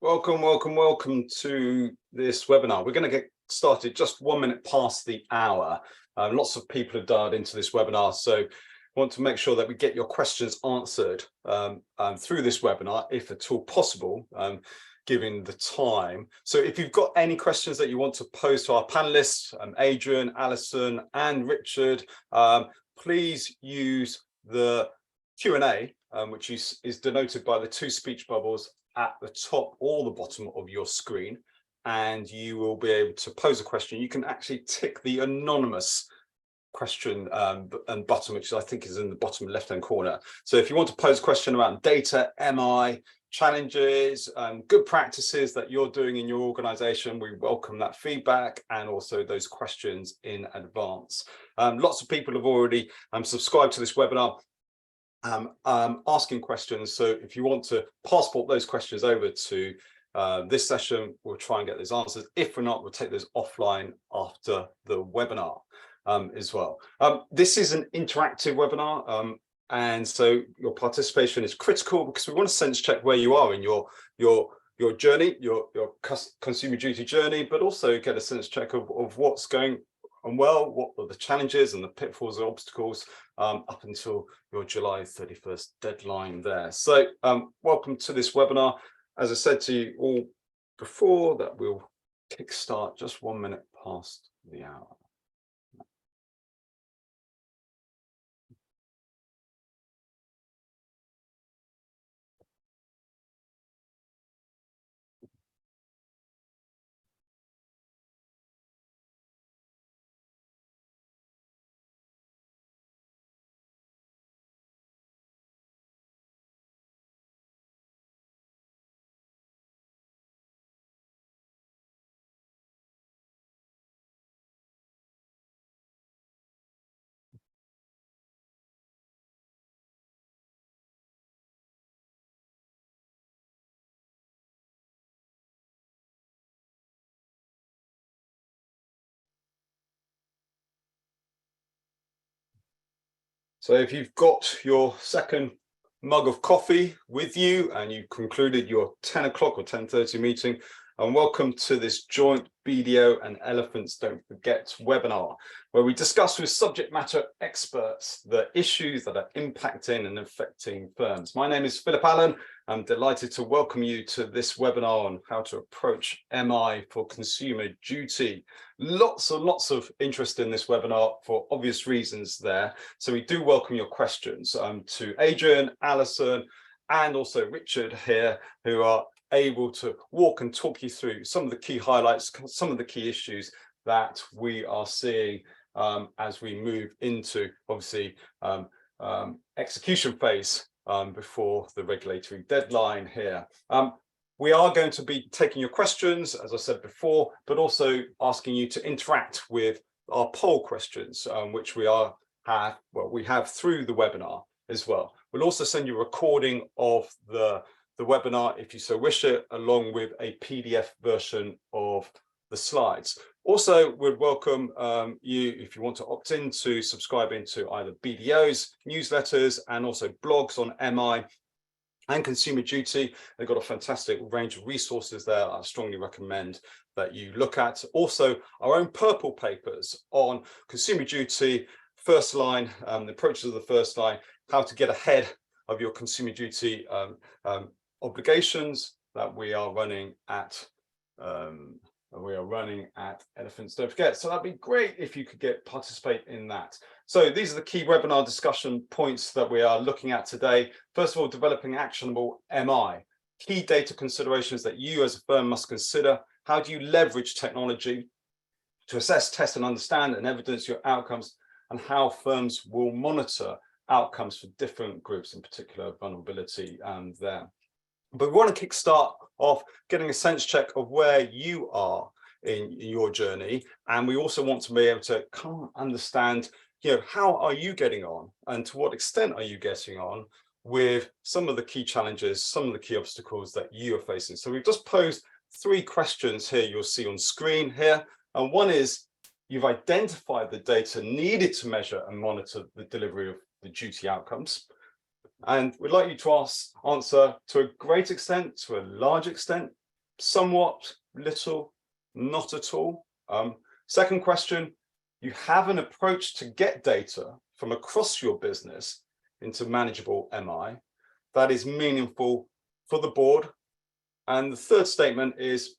Welcome to this webinar. We're going to get started just 1 minute past the hour. Lots of people have dialed into this webinar, so I want to make sure that we get your questions answered through this webinar, if at all possible, given the time. So if you've got any questions that you want to pose to our panelists, Adrian, Alison, and Richard, please use the Q&A, which is denoted by the two speech bubbles at the top or the bottom of your screen, and you will be able to pose a question. You can actually tick the anonymous question and button, which I think is in the bottom left-hand corner. So if you want to pose a question about data, MI, challenges, good practices that you're doing in your organization, we welcome that feedback and also those questions in advance. Lots of people have already subscribed to this webinar, asking questions. So if you want to passport those questions over to this session, we'll try and get those answers. If we're not, we'll take those offline after the webinar as well. This is an interactive webinar, and so your participation is critical because we want to sense check where you are in your journey, your consumer duty journey, but also get a sense check of what's going on well, what are the challenges and the pitfalls and obstacles up until your July 31st deadline there. So welcome to this webinar. As I said to you all before, that we'll kickstart just 1 minute past the hour. So if you've got your second mug of coffee with you and you've concluded your 10 o'clock or 10:30 meeting, and welcome to this joint BDO and Elephants Don't Forget webinar, where we discuss with subject matter experts the issues that are impacting and affecting firms. My name is Philip Allen. I'm delighted to welcome you to this webinar on how to approach MI for consumer duty. Lots and lots of interest in this webinar for obvious reasons there. So we do welcome your questions to Adrian, Alison, and also Richard here, who are able to walk and talk you through some of the key highlights, some of the key issues that we are seeing as we move into, obviously, execution phase before the regulatory deadline here. We are going to be taking your questions, as I said before, but also asking you to interact with our poll questions, which we have through the webinar as well. We'll also send you a recording of the webinar, if you so wish it, along with a PDF version of the slides. Also, we'd welcome you, if you want to opt in, to subscribing to either BDO's newsletters and also blogs on MI and consumer duty. They've got a fantastic range of resources there I strongly recommend that you look at. Also, our own purple papers on consumer duty, first line, the approaches of the first line, how to get ahead of your consumer duty obligations that we are running at Elephants Don't Forget. So that'd be great if you could participate in that. So these are the key webinar discussion points that we are looking at today. First of all, developing actionable MI, key data considerations that you as a firm must consider. How do you leverage technology to assess, test, and understand and evidence your outcomes, and how firms will monitor outcomes for different groups, in particular vulnerability there. But we want to kickstart off getting a sense check of where you are in your journey, and we also want to be able to come understand, how are you getting on, and to what extent are you getting on with some of the key challenges, some of the key obstacles that you are facing. So we've just posed 3 questions here you'll see on screen here, and one is, you've identified the data needed to measure and monitor the delivery of the duty outcomes. And we'd like you to answer to a great extent, to a large extent, somewhat, little, not at all? Second question, you have an approach to get data from across your business into manageable MI that is meaningful for the board. And the third statement is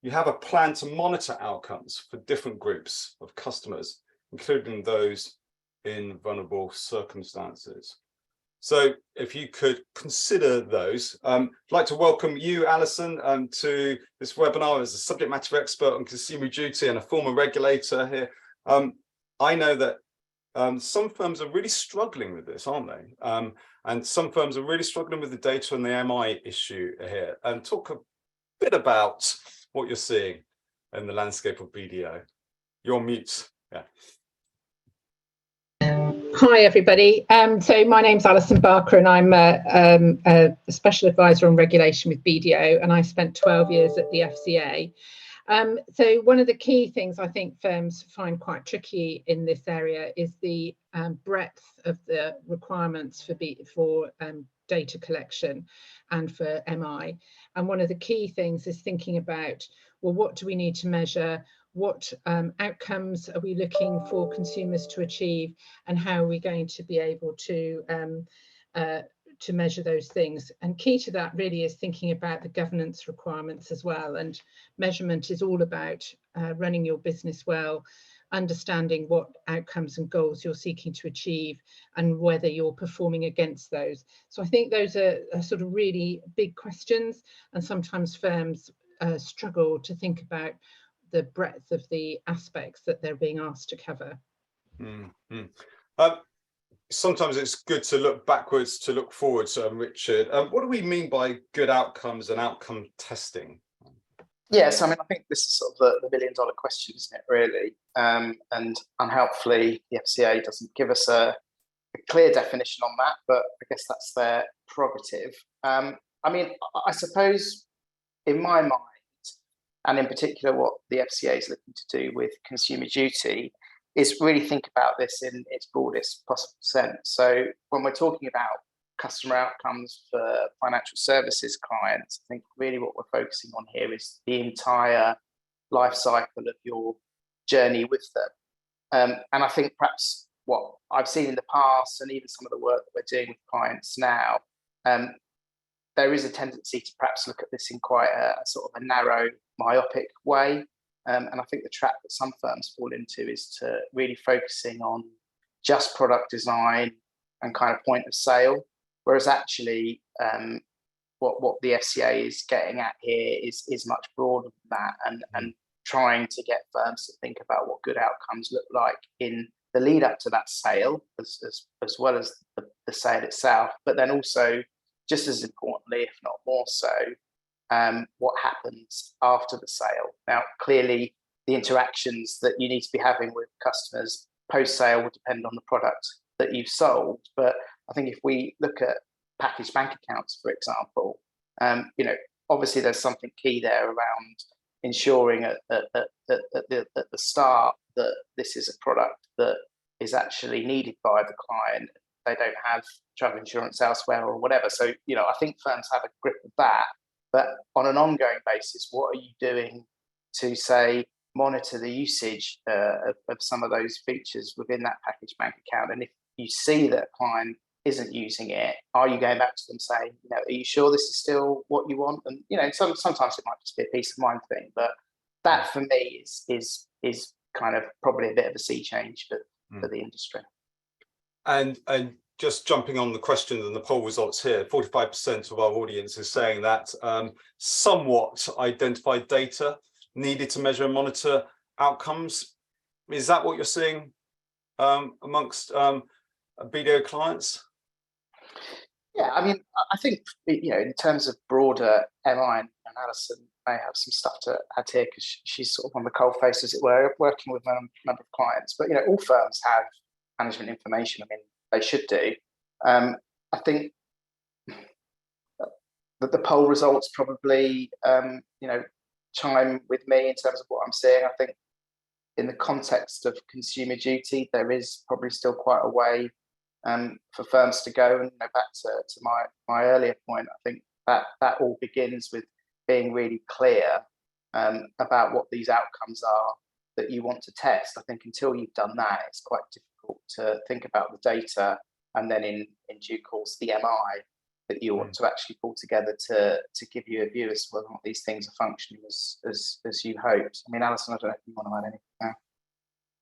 you have a plan to monitor outcomes for different groups of customers, including those in vulnerable circumstances. So if you could consider those, I'd like to welcome you, Alison, to this webinar as a subject matter expert on consumer duty and a former regulator here. I know that some firms are really struggling with this, aren't they? And some firms are really struggling with the data and the MI issue here. And talk a bit about what you're seeing in the landscape of BDO. You're on mute. Yeah. Hi, everybody. So my name's Alison Barker, and I'm a special advisor on regulation with BDO, and I spent 12 years at the FCA. So one of the key things I think firms find quite tricky in this area is the breadth of the requirements for data collection and for MI. And one of the key things is thinking about, well, what do we need to measure? What outcomes are we looking for consumers to achieve, and how are we going to be able to measure those things? And key to that really is thinking about the governance requirements as well. And measurement is all about running your business well, understanding what outcomes and goals you're seeking to achieve, and whether you're performing against those. So I think those are sort of really big questions, and sometimes firms struggle to think about the breadth of the aspects that they're being asked to cover. Sometimes it's good to look backwards to look forwards, Richard. What do we mean by good outcomes and outcome testing? Yes, I mean, I think this is sort of the million-dollar question, isn't it, really? And unhelpfully, the FCA doesn't give us a clear definition on that, but I guess that's their prerogative. I mean, I suppose in my mind, and in particular what the FCA is looking to do with consumer duty, is really think about this in its broadest possible sense. So when we're talking about customer outcomes for financial services clients, I think really what we're focusing on here is the entire life cycle of your journey with them. And I think perhaps what I've seen in the past, and even some of the work that we're doing with clients now, there is a tendency to perhaps look at this in quite a sort of a narrow, myopic way. And I think the trap that some firms fall into is to really focusing on just product design and kind of point of sale, whereas actually what the FCA is getting at here is much broader than that, and trying to get firms to think about what good outcomes look like in the lead up to that sale, as well as the sale itself, but then also, just as importantly, if not more so, what happens after the sale. Now, clearly, the interactions that you need to be having with customers post-sale will depend on the product that you've sold. But I think if we look at packaged bank accounts, for example, obviously there's something key there around ensuring at the start that this is a product that is actually needed by the client. They don't have travel insurance elsewhere or whatever. So, I think firms have a grip of that. But on an ongoing basis, what are you doing to, say, monitor the usage of some of those features within that packaged bank account? And if you see that a client isn't using it, are you going back to them saying, are you sure this is still what you want? And sometimes it might just be a peace of mind thing, but that for me is kind of probably a bit of a sea change for the industry. And just jumping on the questions and the poll results here, 45% of our audience is saying that somewhat identified data needed to measure and monitor outcomes. Is that what you're seeing amongst BDO clients? Yeah, I mean, I think, in terms of broader MI, and Alison may have some stuff to add here because she's sort of on the coalface, as it were, working with a number of clients. But, all firms have management information. I mean, they should do. I think that the poll results probably, chime with me in terms of what I'm seeing. I think in the context of consumer duty, there is probably still quite a way for firms to go. And back to my earlier point, I think that all begins with being really clear about what these outcomes are that you want to test. I think until you've done that, it's quite difficult to think about the data and then in due course the MI that you want to actually pull together to give you a view as to whether or not these things are functioning as you hoped. I mean, Alison, I don't know if you want to add anything now.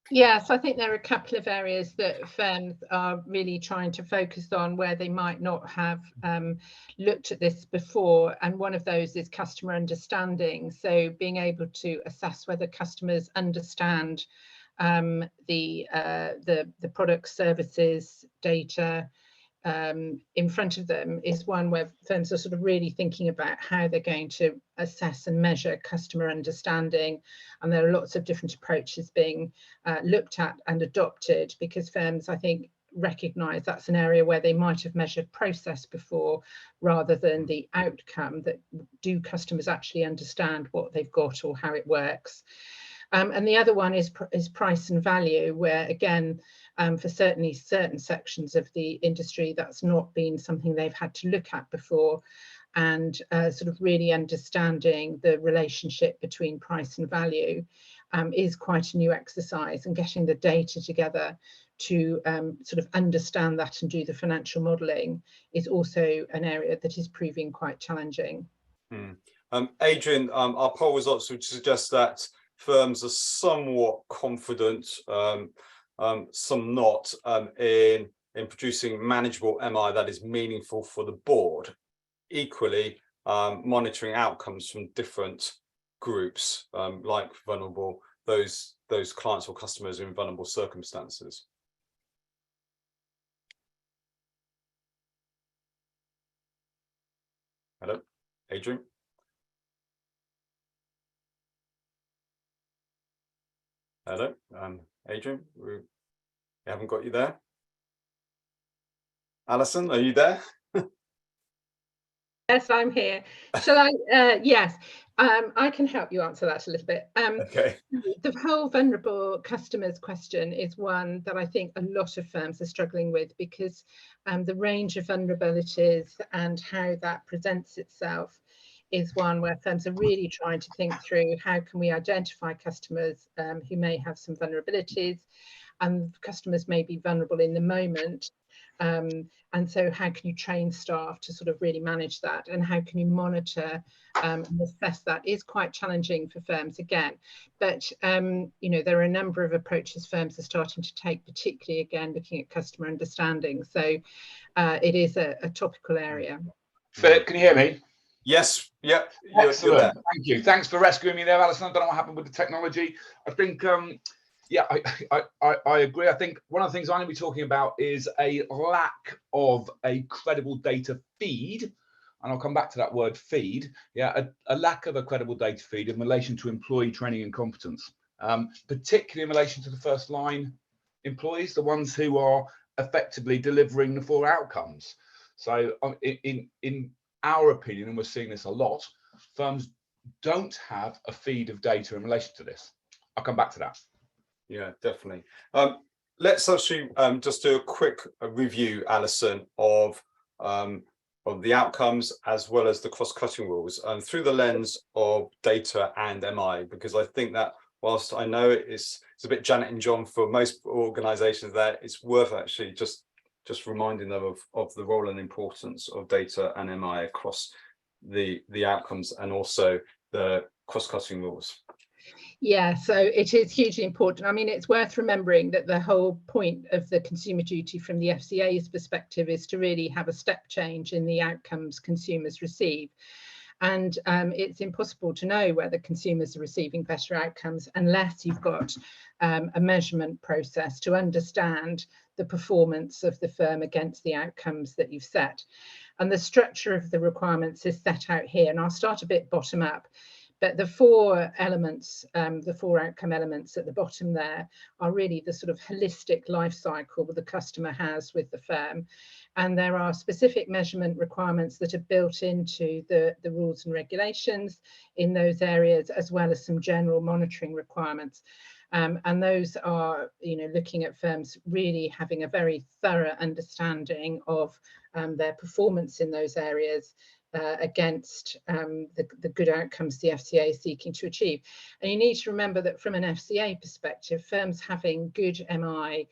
Yes, I think there are a couple of areas that firms are really trying to focus on where they might not have looked at this before. And one of those is customer understanding. So being able to assess whether customers understand the products, services, data in front of them is one where firms are sort of really thinking about how they're going to assess and measure customer understanding. And there are lots of different approaches being looked at and adopted, because firms, I think, recognise that's an area where they might have measured process before rather than the outcome. That do customers actually understand what they've got or how it works? And the other one is price and value, where again, for certain sections of the industry, that's not been something they've had to look at before, and sort of really understanding the relationship between price and value is quite a new exercise, and getting the data together to sort of understand that and do the financial modelling is also an area that is proving quite challenging. Adrian, our poll results would suggest that firms are somewhat confident, some not, in producing manageable MI that is meaningful for the board. Equally, monitoring outcomes from different groups, like vulnerable, those clients or customers in vulnerable circumstances. Hello, Adrian. Hello, Adrian, we haven't got you there. Alison, are you there? Yes, I'm here. Shall I? Yes, I can help you answer that a little bit. Okay. The whole vulnerable customers question is one that I think a lot of firms are struggling with, because the range of vulnerabilities and how that presents itself is one where firms are really trying to think through how can we identify customers who may have some vulnerabilities, and customers may be vulnerable in the moment. And so how can you train staff to sort of really manage that, and how can you monitor and assess that is quite challenging for firms again. But you know, there are a number of approaches firms are starting to take, particularly again looking at customer understanding. So it is a topical area. Philip, can you hear me? Yes, yeah. Excellent. Thank you. Thanks for rescuing me there, Alison. I don't know what happened with the technology. I think, yeah, I agree. I think one of the things I'm going to be talking about is a lack of a credible data feed. And I'll come back to that word feed. Yeah, a lack of a credible data feed in relation to employee training and competence, particularly in relation to the first line employees, the ones who are effectively delivering the 4 outcomes. So in our opinion, and we're seeing this a lot, firms don't have a feed of data in relation to this. I'll come back to that. Yeah, definitely. Let's actually just do a quick review, Alison, of the outcomes as well as the cross-cutting rules through the lens of data and MI, because I think that whilst I know it's a bit Janet and John for most organizations, that it's worth actually just reminding them of the role and importance of data and MI across the outcomes and also the cross-cutting rules. Yeah, so it is hugely important. I mean, it's worth remembering that the whole point of the consumer duty from the FCA's perspective is to really have a step change in the outcomes consumers receive. And it's impossible to know whether consumers are receiving better outcomes unless you've got a measurement process to understand the performance of the firm against the outcomes that you've set. And the structure of the requirements is set out here. And I'll start a bit bottom up. But the 4 elements, the 4 outcome elements at the bottom there are really the sort of holistic life cycle that the customer has with the firm. And there are specific measurement requirements that are built into the rules and regulations in those areas, as well as some general monitoring requirements. And those are, you know, looking at firms really having a very thorough understanding of their performance in those areas, against the good outcomes the FCA is seeking to achieve. And you need to remember that from an FCA perspective, firms having good MI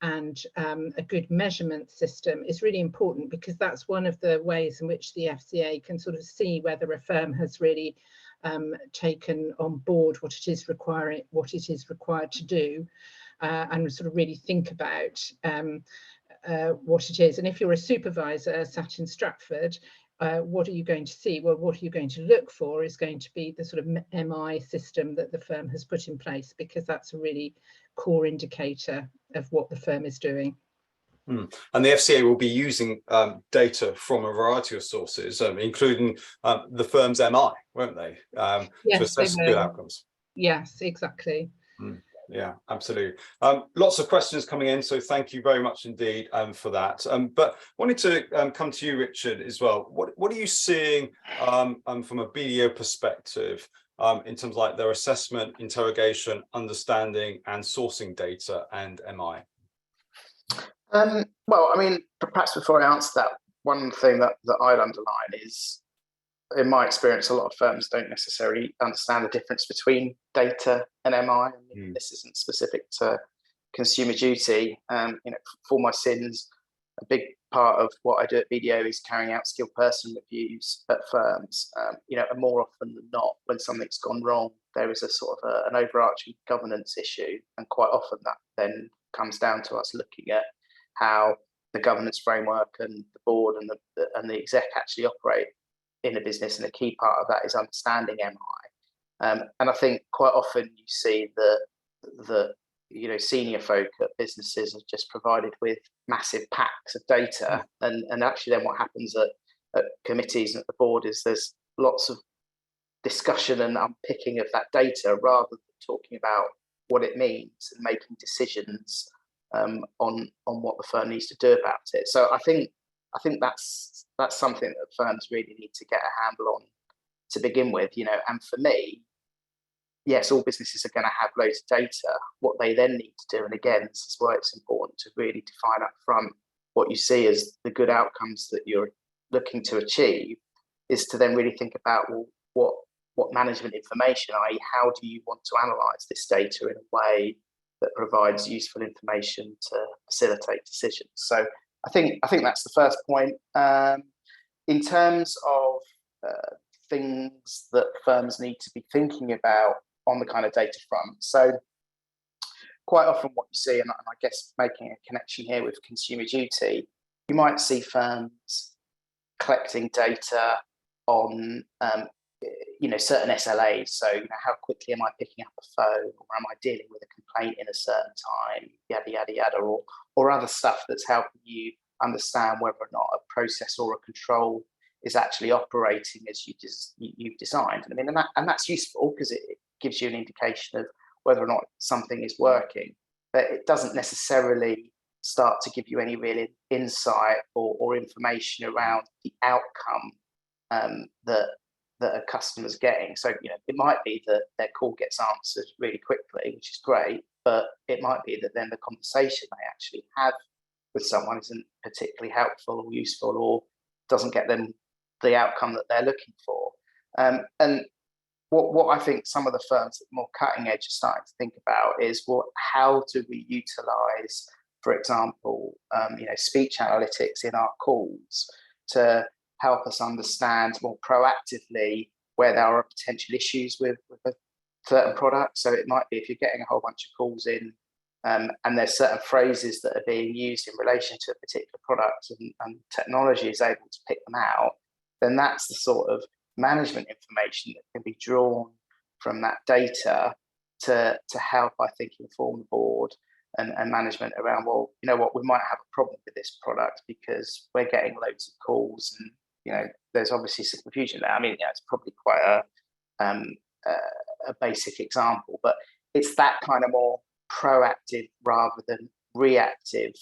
and a good measurement system is really important, because that's one of the ways in which the FCA can sort of see whether a firm has really taken on board what it is required to do, and sort of really think about what it is. And if you're a supervisor sat in Stratford, what are you going to see? Well, what are you going to look for is going to be the sort of MI system that the firm has put in place, because that's a really core indicator of what the firm is doing. And the FCA will be using data from a variety of sources, including the firm's MI, won't they? To Yes, assess good outcomes. Yes, exactly. Yeah, absolutely. Lots of questions coming in, so thank you very much indeed for that. But wanted to come to you, Richard, as well. What are you seeing from a BDO perspective in terms of like their assessment, interrogation, understanding, and sourcing data and MI? Well, I mean, perhaps before I answer that, one thing that I'd underline is, in my experience, a lot of firms don't necessarily understand the difference between data and MI. This isn't specific to Consumer Duty. For my sins, a big part of what I do at BDO is carrying out skilled person reviews at firms. And more often than not, when something's gone wrong, there is a sort of an overarching governance issue, and quite often that then comes down to us looking at how the governance framework and the board and the exec actually operate in a business, and a key part of that is understanding MI. And I think quite often you see that senior folk at businesses are just provided with massive packs of data, and actually then what happens at committees and at the board is there's lots of discussion and unpicking of that data rather than talking about what it means and making decisions on what the firm needs to do about it. So I think that's something that firms really need to get a handle on to begin with, and for me, yes, all businesses are going to have loads of data. What they then need to do, and again, this is why it's important to really define up front what you see as the good outcomes that you're looking to achieve, is to then really think about, well, what management information, i.e. how do you want to analyse this data in a way that provides useful information to facilitate decisions. So I think that's the first point. In terms of things that firms need to be thinking about on the kind of data front. So quite often what you see, and I guess making a connection here with Consumer Duty, you might see firms collecting data on certain SLAs. So how quickly am I picking up a phone, or am I dealing with a complaint in a certain time, yada yada yada, or other stuff that's helping you understand whether or not a process or a control is actually operating as you've designed. And I mean, and that's useful because it gives you an indication of whether or not something is working, but it doesn't necessarily start to give you any real insight or information around the outcome that a customer's getting. So, it might be that their call gets answered really quickly, which is great, but it might be that then the conversation they actually have with someone isn't particularly helpful or useful, or doesn't get them the outcome that they're looking for. And what I think some of the firms that are more cutting edge are starting to think about is, well, how do we utilize, for example, speech analytics in our calls to help us understand more proactively where there are potential issues with a certain product. So it might be if you're getting a whole bunch of calls in, and there's certain phrases that are being used in relation to a particular product, and technology is able to pick them out, then that's the sort of management information that can be drawn from that data to help, I think, inform the board and management around, well, you know what, we might have a problem with this product because we're getting loads of calls, and there's obviously some confusion there. I mean, it's probably quite a basic example, but it's that kind of more proactive rather than reactive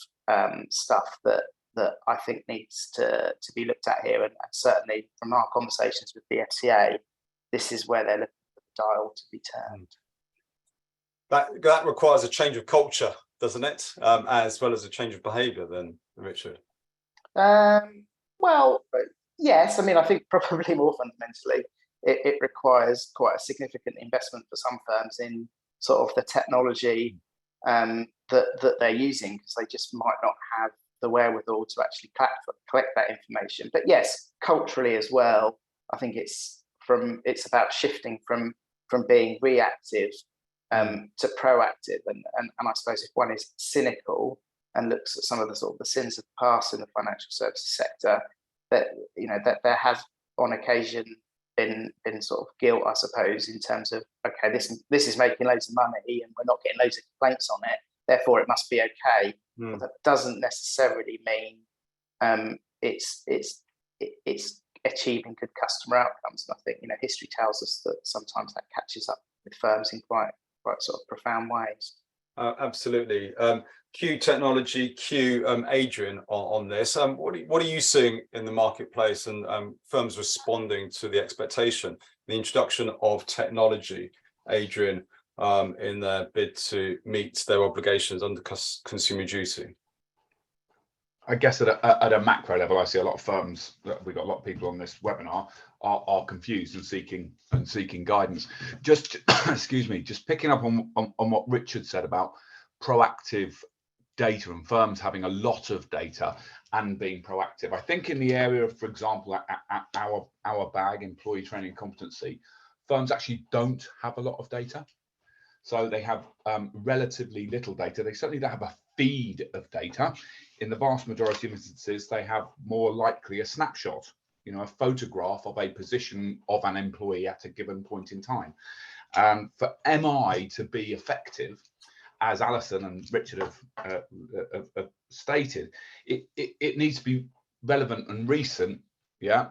stuff that I think needs to be looked at here. And certainly from our conversations with the FCA, this is where they're looking for the dial to be turned. That requires a change of culture, doesn't it? As well as a change of behaviour then, Richard? Well, Yes, I mean, I think probably more fundamentally, it requires quite a significant investment for some firms in sort of the technology that they're using, because they just might not have the wherewithal to actually collect that information. But yes, culturally as well, I think it's about shifting from being reactive to proactive. And I suppose if one is cynical and looks at some of the sort of the sins of the past in the financial services sector, that that there has on occasion been sort of guilt, I suppose, in terms of, okay, this is making loads of money and we're not getting loads of complaints on it, therefore it must be okay. But that doesn't necessarily mean it's achieving good customer outcomes. And I think history tells us that sometimes that catches up with firms in quite sort of profound ways. Absolutely. Q technology, Q Adrian on this. What are you seeing in the marketplace and firms responding to the expectation, the introduction of technology, Adrian, in their bid to meet their obligations under consumer duty? I guess at a macro level, I see a lot of firms, we've got a lot of people on this webinar, are confused and seeking guidance. Just excuse me, just picking up on what Richard said about proactive data and firms having a lot of data and being proactive. I think in the area of, for example, our bag, employee training competency, firms actually don't have a lot of data. So they have relatively little data. They certainly don't have a feed of data. In the vast majority of instances, they have more likely a snapshot, a photograph of a position of an employee at a given point in time. For MI to be effective, as Alison and Richard have stated, it needs to be relevant and recent. Yeah,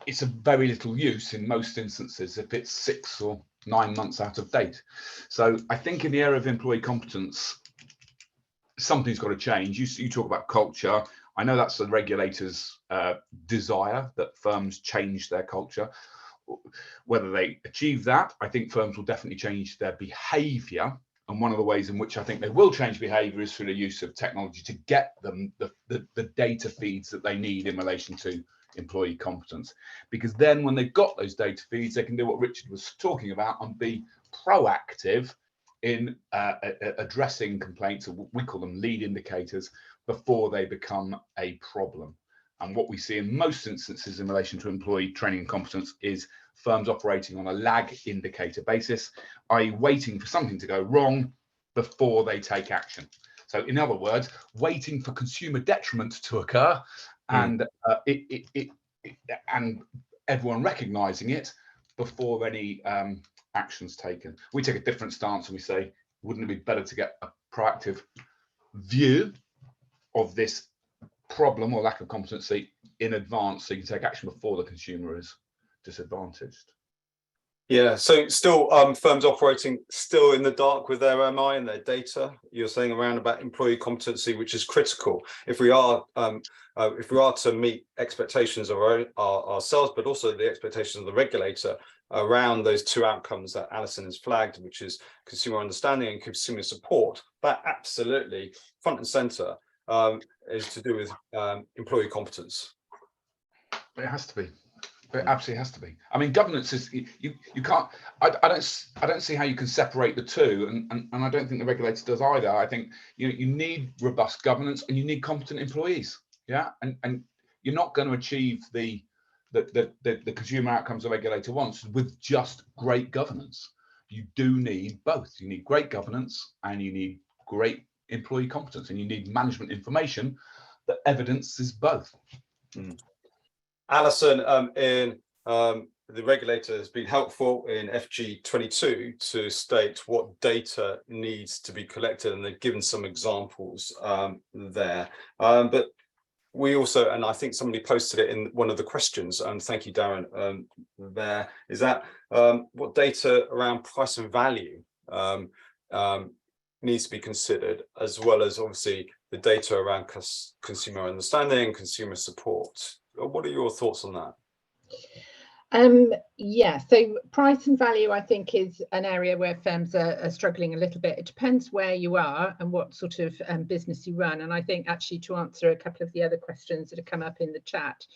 it's a very little use in most instances if it's 6 or 9 months out of date. So I think in the area of employee competence, something's got to change. You talk about culture. I know that's the regulator's desire that firms change their culture. Whether they achieve that, I think firms will definitely change their behavior. And one of the ways in which I think they will change behavior is through the use of technology to get them the data feeds that they need in relation to employee competence. Because then when they've got those data feeds, they can do what Richard was talking about and be proactive in addressing complaints, or we call them lead indicators, before they become a problem. And what we see in most instances in relation to employee training and competence is firms operating on a lag indicator basis, i.e. waiting for something to go wrong before they take action. So in other words, waiting for consumer detriment to occur and and everyone recognizing it before any actions taken. We take a different stance and we say, wouldn't it be better to get a proactive view of this problem or lack of competency in advance so you can take action before the consumer is disadvantaged? Yeah, so still firms operating still in the dark with their MI and their data. You're saying around about employee competency, which is critical if we are to meet expectations of ourselves, but also the expectations of the regulator around those two outcomes that Alison has flagged, which is consumer understanding and consumer support. That absolutely front and center is to do with employee competence. It has to be. It absolutely has to be. I mean, governance is you can't. I don't see how you can separate the two, and I don't think the regulator does either. I think you need robust governance and you need competent employees. Yeah, and you're not going to achieve the consumer outcomes the regulator wants with just great governance. You do need both. You need great governance and you need great employee competence, and you need management information that evidences both. Alison, the regulator has been helpful in FG22 to state what data needs to be collected, and they've given some examples there. But we also, and I think somebody posted it in one of the questions, and thank you, Darren, there, is that what data around price and value needs to be considered, as well as obviously the data around consumer understanding, consumer support. What are your thoughts on that? Yeah, so price and value, I think, is an area where firms are struggling a little bit. It depends where you are and what sort of business you run. And I think actually to answer a couple of the other questions that have come up in the chat,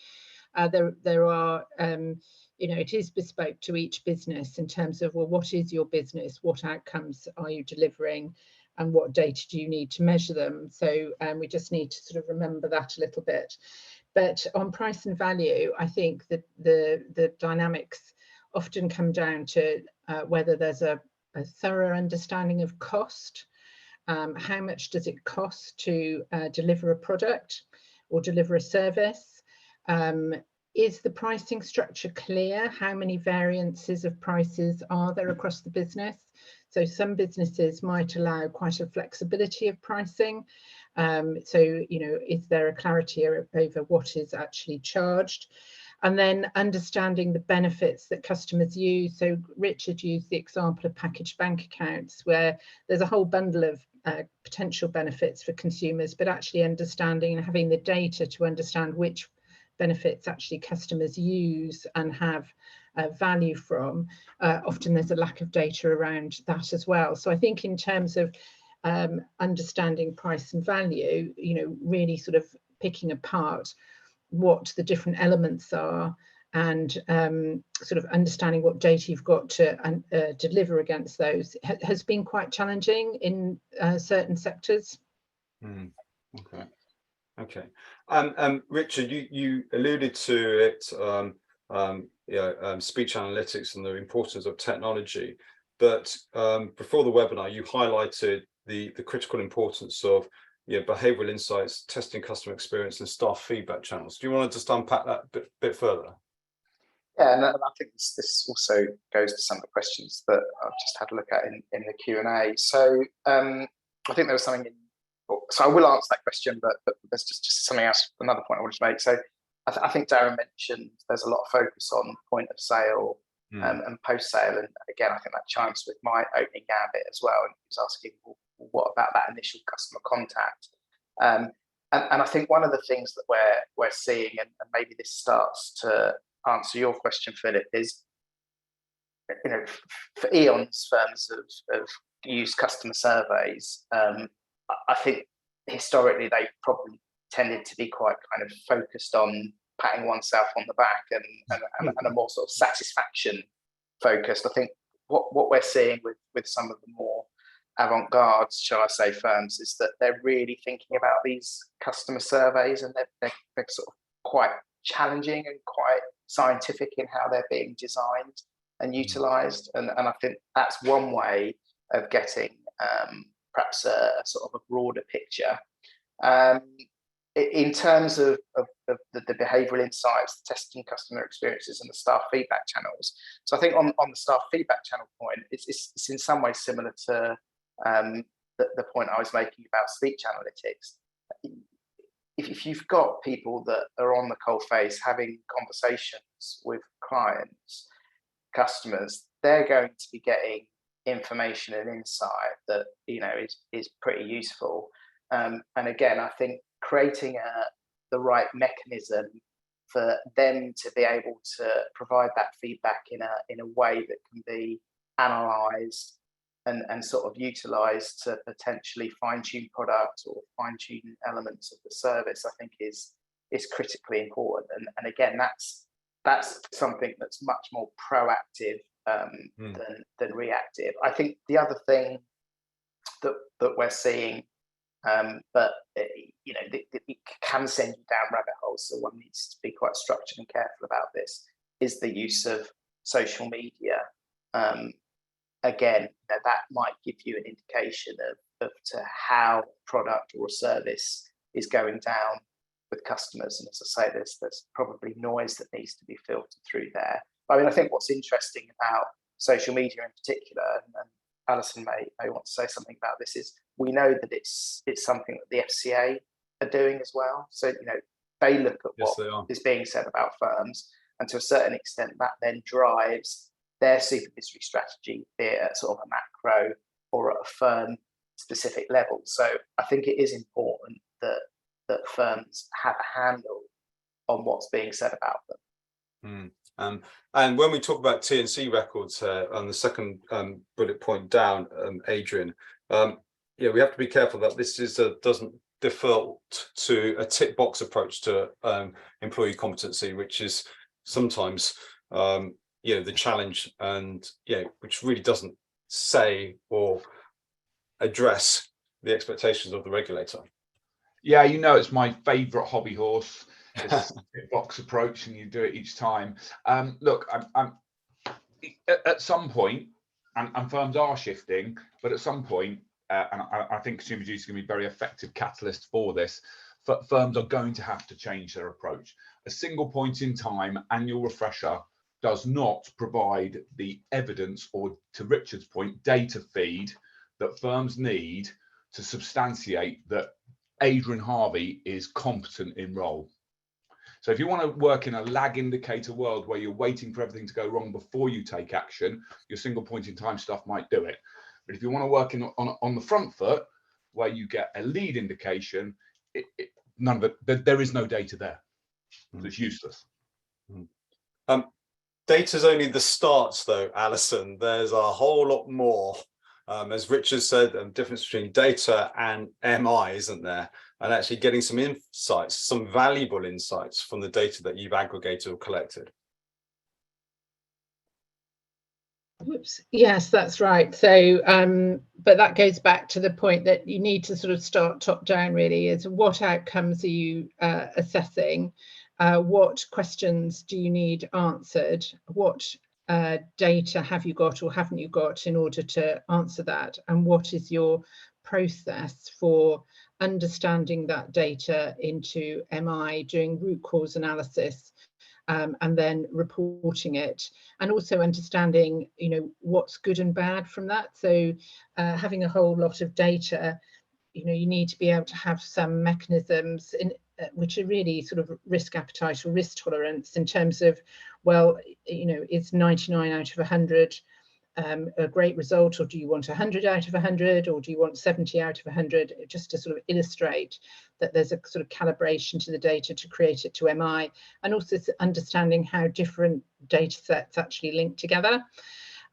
there are, it is bespoke to each business in terms of, well, what is your business? What outcomes are you delivering? And what data do you need to measure them? So we just need to sort of remember that a little bit. But on price and value, I think that the dynamics often come down to whether there's a thorough understanding of cost. How much does it cost to deliver a product or deliver a service? Is the pricing structure clear? How many variances of prices are there across the business? So some businesses might allow quite a flexibility of pricing. Is there a clarity over what is actually charged? And then understanding the benefits that customers use. So Richard used the example of packaged bank accounts, where there's a whole bundle of potential benefits for consumers, but actually understanding and having the data to understand which benefits actually customers use and have value from. Often there's a lack of data around that as well. So I think in terms of understanding price and value, really sort of picking apart what the different elements are and sort of understanding what data you've got to deliver against those has been quite challenging in certain sectors. Okay. Richard, you alluded to it, speech analytics and the importance of technology, but before the webinar, you highlighted the critical importance of behavioral insights, testing customer experience, and staff feedback channels. Do you want to just unpack that a bit further? Yeah, and I think this also goes to some of the questions that I've just had a look at in the Q&A. So I think there was something so I will answer that question, but there's just something else, another point I wanted to make. So I think Darren mentioned there's a lot of focus on point of sale and post sale, and again I think that chimes with my opening gambit as well. And he was asking, well, what about that initial customer contact? And I think one of the things that we're seeing, and maybe this starts to answer your question, Philip, is for eons, firms have used customer surveys. I think historically they probably tended to be quite kind of focused on patting oneself on the back and a more sort of satisfaction focused. I think what we're seeing with some of the more avant-garde, shall I say, firms is that they're really thinking about these customer surveys, and they're sort of quite challenging and quite scientific in how they're being designed and utilized. And I think that's one way of getting perhaps a sort of a broader picture. In terms of the behavioural insights, the testing customer experiences, and the staff feedback channels. So I think on the staff feedback channel point, it's in some ways similar to the point I was making about speech analytics. If you've got people that are on the coalface having conversations with clients, customers, they're going to be getting information and insight that is pretty useful. And again, I think creating the right mechanism for them to be able to provide that feedback in a way that can be analysed and sort of utilised to potentially fine-tune products or fine-tune elements of the service, I think is critically important. And again, that's something that's much more proactive than reactive. I think the other thing that we're seeing, but it can send you down rabbit holes, so one needs to be quite structured and careful about this, is the use of social media. Again, that might give you an indication of to how a product or a service is going down with customers. And as I say, there's probably noise that needs to be filtered through there. I mean, I think what's interesting about social media in particular, and Alison may want to say something about this, is we know that it's something that the FCA are doing as well. So they look at what is being said about firms, and to a certain extent that then drives their supervisory strategy, be it at sort of a macro or at a firm specific level. So I think it is important that firms have a handle on what's being said about them. And when we talk about TNC records on the second bullet point down, Adrian, yeah, we have to be careful that this doesn't default to a tick box approach to employee competency, which is sometimes the challenge, and which really doesn't say or address the expectations of the regulator. Yeah, it's my favorite hobby horse, this box approach, and you do it each time. Look, I'm at some point, and firms are shifting, but at some point, and I think consumer duty is going to be a very effective catalyst for this. Firms are going to have to change their approach. A single point in time annual refresher does not provide the evidence, or, to Richard's point, data feed that firms need to substantiate that Adrian Harvey is competent in role. So if you want to work in a lag indicator world where you're waiting for everything to go wrong before you take action, your single point in time stuff might do it. But if you want to work on the front foot where you get a lead indication, none of it, there is no data there. So it's useless. Data's only the starts, though, Alison. There's a whole lot more. As Richard said, the difference between data and MI, isn't there? And actually getting some insights, some valuable insights from the data that you've aggregated or collected. Whoops. Yes, that's right. So, but that goes back to the point that you need to sort of start top down, really, is what outcomes are you assessing? What questions do you need answered? What data have you got or haven't you got in order to answer that? And what is your process for understanding that data into MI, doing root cause analysis, and then reporting it, and also understanding, what's good and bad from that. So having a whole lot of data, you need to be able to have some mechanisms which are really sort of risk appetite or risk tolerance, in terms of, well, is 99 out of 100 a great result, or do you want 100 out of 100, or do you want 70 out of 100, just to sort of illustrate that there's a sort of calibration to the data to create it to MI, and also understanding how different data sets actually link together.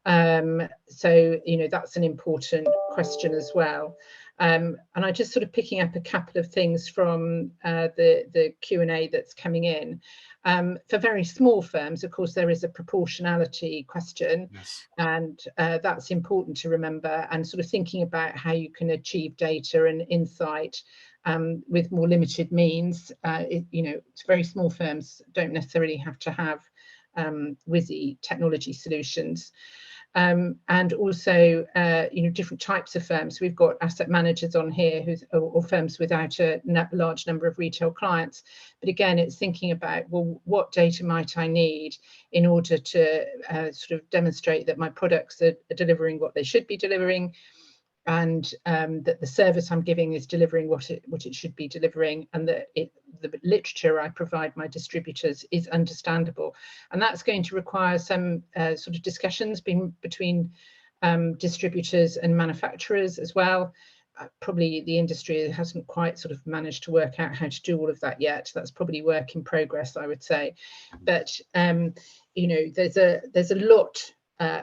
So that's an important question as well. And I just sort of picking up a couple of things from the Q&A that's coming in. For very small firms, of course, there is a proportionality question. Yes. And that's important to remember, and sort of thinking about how you can achieve data and insight with more limited means. Very small firms don't necessarily have to have whizzy technology solutions. And also, different types of firms. We've got asset managers on here or firms without a large number of retail clients. But again, it's thinking about, well, what data might I need in order to sort of demonstrate that my products are delivering what they should be delivering, and that the service I'm giving is delivering what it should be delivering, and that the literature I provide my distributors is understandable. And that's going to require some sort of discussions between distributors and manufacturers as well. Probably the industry hasn't quite sort of managed to work out how to do all of that yet. That's probably work in progress, I would say. But there's a lot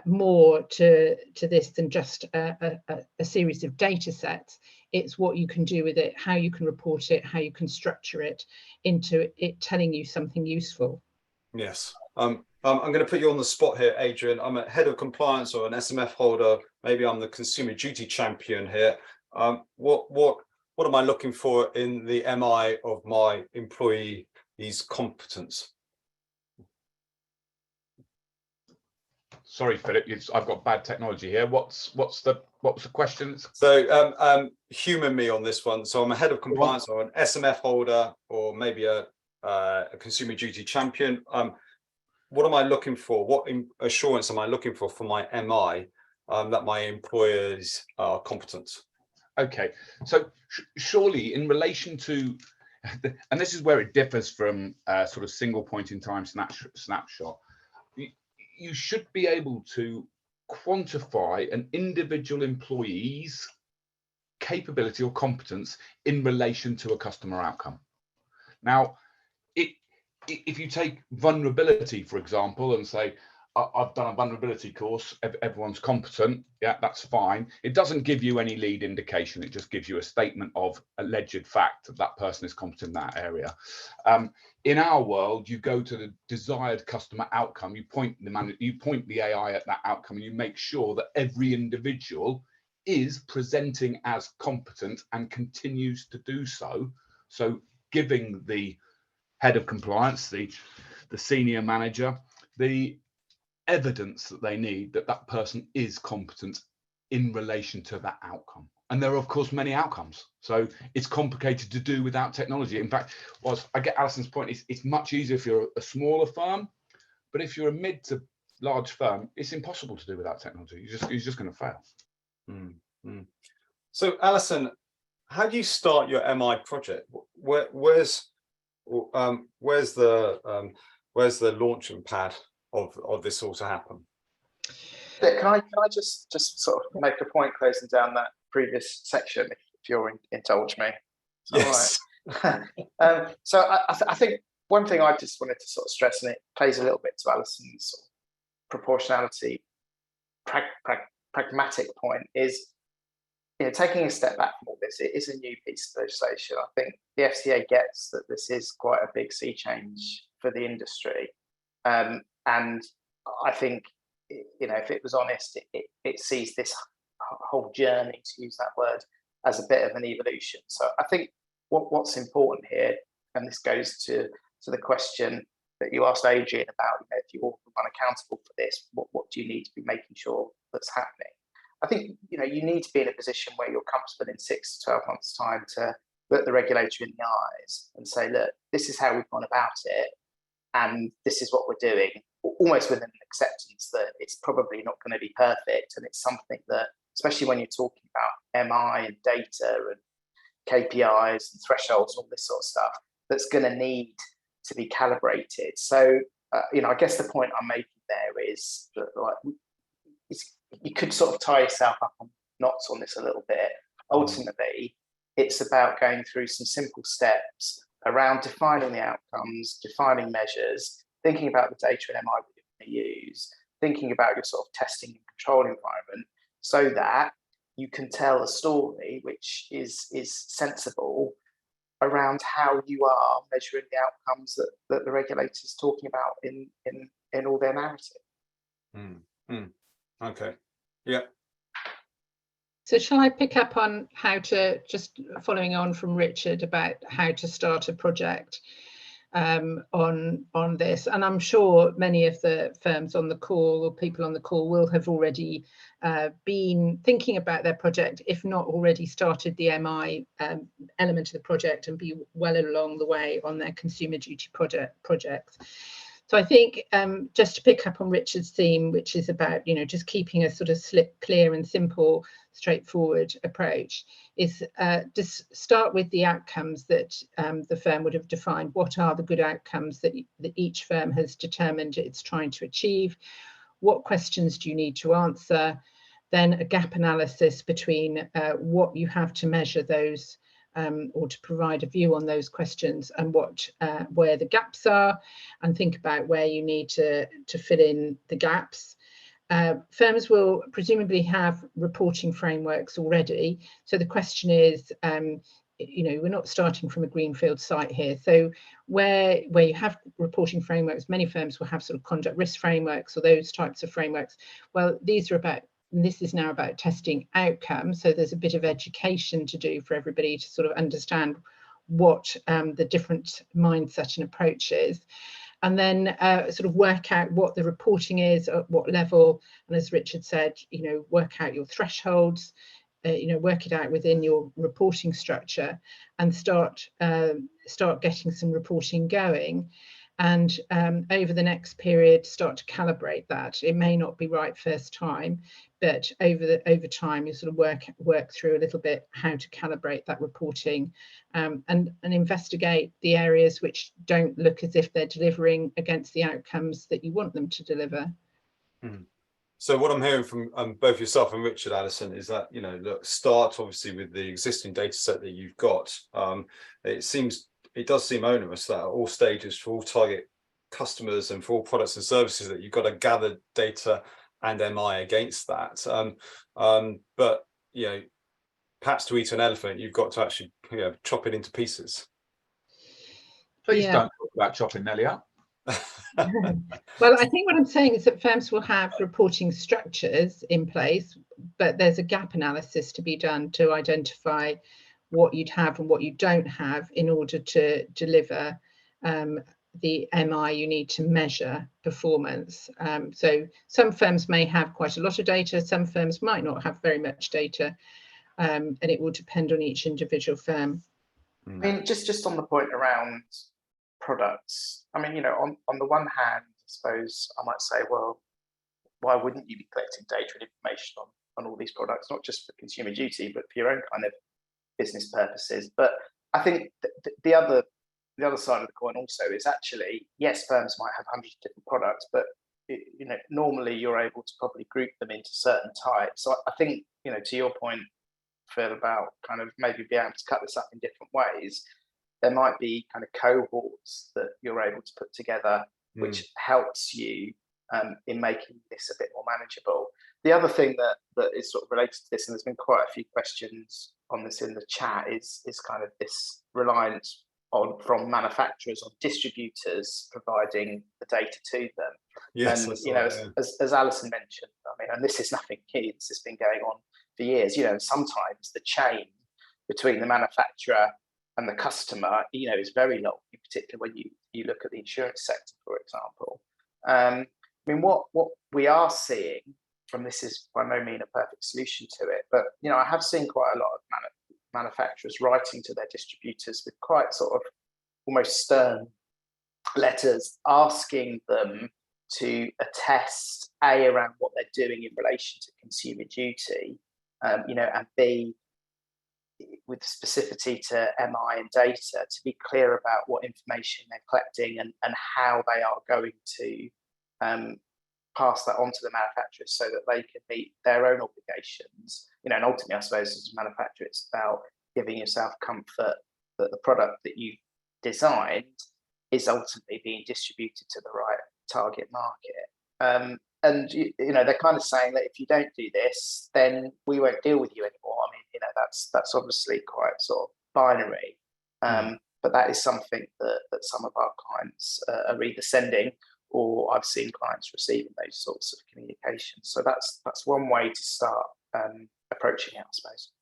more to this than just a series of data sets. It's what you can do with it, how you can report it, how you can structure it into it telling you something useful. Yes. I'm going to put you on the spot here, Adrian. I'm a head of compliance or an SMF holder. Maybe I'm the consumer duty champion here. What am I looking for in the MI of my employee's competence? Sorry, Philip, I've got bad technology here. What's the question? So humour me on this one. So I'm a head of compliance or an SMF holder, or maybe a consumer duty champion. What am I looking for? What assurance am I looking for my MI that my employers are competent? Okay, so surely in relation to, and this is where it differs from sort of single point in time snapshot, you should be able to quantify an individual employee's capability or competence in relation to a customer outcome. Now, if you take vulnerability, for example, and say, I've done a vulnerability course, everyone's competent, yeah, that's fine. It doesn't give you any lead indication. It just gives you a statement of alleged fact that that person is competent in that area. In our world, you go to the desired customer outcome, you point the AI at that outcome, and you make sure that every individual is presenting as competent and continues to do so. So giving the head of compliance, the senior manager, the evidence that they need that that person is competent in relation to that outcome. And there are, of course, many outcomes. So it's complicated to do without technology. In fact, whilst I get Alison's point, it's much easier if you're a smaller firm, but if you're a mid to large firm, it's impossible to do without technology. You're just going to fail. So, Alison, how do you start your MI project? Where's the launching pad of this all to happen? Can I just sort of make a point closing down that previous section, if you'll indulge me? Yes. All right. So I think one thing I just wanted to sort of stress, and it plays a little bit to Alison's sort of proportionality, pragmatic point, is, you know, taking a step back from all this, it is a new piece of legislation. I think the FCA gets that this is quite a big sea change for the industry. And I think, you know, if it was honest, it sees this whole journey, to use that word, as a bit of an evolution. So I think what's important here, and this goes to the question that you asked Adrian about, you know, if you're unaccountable for this, what do you need to be making sure that's happening? I think, you know, you need to be in a position where you're comfortable in 6 to 12 months' time to look the regulator in the eyes and say, look, this is how we've gone about it, and this is what we're doing, almost with an acceptance that it's probably not going to be perfect, and it's something that, especially when you're talking about MI and data and KPIs and thresholds and all this sort of stuff, that's going to need to be calibrated. So, you know, I guess the point I'm making there is that, like, you could sort of tie yourself up on knots on this a little bit. Ultimately, it's about going through some simple steps around defining the outcomes, defining measures, thinking about the data and MI that you're going to use, thinking about your sort of testing and control environment, so that you can tell a story which is sensible around how you are measuring the outcomes that the regulator is talking about in all their narrative. Okay. Yeah. So shall I pick up on how to, just following on from Richard, about how to start a project on this? And I'm sure many of the firms on the call, or people on the call, will have already been thinking about their project, if not already started the MI element of the project and be well along the way on their consumer duty projects. So I think just to pick up on Richard's theme, which is about, you know, just keeping a sort of clear and simple, straightforward approach, is just start with the outcomes that the firm would have defined. What are the good outcomes that each firm has determined it's trying to achieve? What questions do you need to answer? Then a gap analysis between what you have to measure those or to provide a view on those questions, and where the gaps are, and think about where you need to fill in the gaps. Firms will presumably have reporting frameworks already. So the question is, you know, we're not starting from a greenfield site here. So where you have reporting frameworks, many firms will have sort of conduct risk frameworks or those types of frameworks. Well, these are about, and this is now about testing outcomes. So there's a bit of education to do for everybody to sort of understand what the different mindset and approach is. And then sort of work out what the reporting is, at what level. And as Richard said, you know, work out your thresholds, you know, work it out within your reporting structure, and start getting some reporting going. And over the next period, start to calibrate that. It may not be right first time, but over time, you sort of work through a little bit how to calibrate that reporting, and investigate the areas which don't look as if they're delivering against the outcomes that you want them to deliver. So what I'm hearing from both yourself and Richard, Alison, is that, you know, look, start obviously with the existing data set that you've got. It seems it does seem onerous that at all stages for all target customers and for all products and services that you've got to gather data and MI against that. But perhaps to eat an elephant, you've got to actually chop it into pieces. Please don't talk about chopping Nelly up. Well, I think what I'm saying is that firms will have reporting structures in place, but there's a gap analysis to be done to identify what you'd have and what you don't have in order to deliver the MI you need to measure performance. So some firms may have quite a lot of data, some firms might not have very much data, and it will depend on each individual firm. I mean, just on the point around products, I mean, on the one hand, I suppose I might say, well, why wouldn't you be collecting data and information on all these products, not just for consumer duty, but for your own kind of business purposes? But I think the other side of the coin also is actually, yes, firms might have hundreds of different products, but normally you're able to probably group them into certain types. So I think, to your point, Phil, about kind of maybe be able to cut this up in different ways, there might be kind of cohorts that you're able to put together, which helps you in making this a bit more manageable. The other thing that is sort of related to this, and there's been quite a few questions on this in the chat, is kind of this reliance from manufacturers on distributors providing the data to them. Yes, and as Alison mentioned, I mean, and this is nothing new, this has been going on for years. Sometimes the chain between the manufacturer and the customer, is very long, in particular when you look at the insurance sector, for example. I mean, what we are seeing from this is by no means a perfect solution to it, but I have seen quite a lot of manufacturers writing to their distributors with quite sort of almost stern letters, asking them to attest around what they're doing in relation to consumer duty, and B, with specificity to MI and data, to be clear about what information they're collecting and how they are going to pass that on to the manufacturers so that they can meet their own obligations. And ultimately, I suppose, as a manufacturer, it's about giving yourself comfort that the product that you've designed is ultimately being distributed to the right target market. And they're kind of saying that if you don't do this, then we won't deal with you anymore. I mean, that's obviously quite sort of binary, but that is something that some of our clients are either sending, or I've seen clients receiving those sorts of communications. So that's one way to start approaching it, I suppose.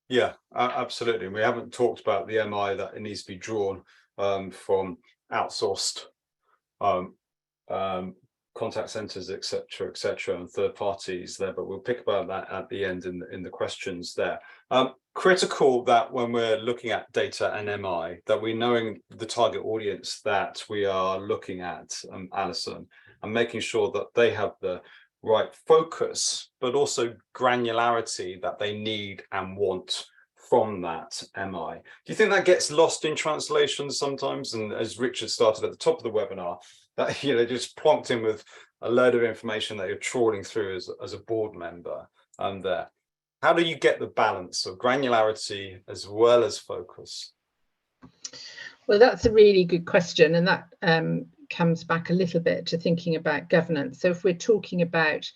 Yeah, absolutely. We haven't talked about the MI that it needs to be drawn from outsourced contact centers, etc., and third parties there, but we'll pick about that at the end in the questions there. Critical that when we're looking at data and MI, that we're knowing the target audience that we are looking at, Alison, and making sure that they have the right focus, but also granularity that they need and want from that MI. Do you think that gets lost in translation sometimes? And as Richard started at the top of the webinar, that just plonked in with a load of information that you're trawling through as a board member there. How do you get the balance of granularity as well as focus? Well, that's a really good question, and that comes back a little bit to thinking about governance. So if we're talking about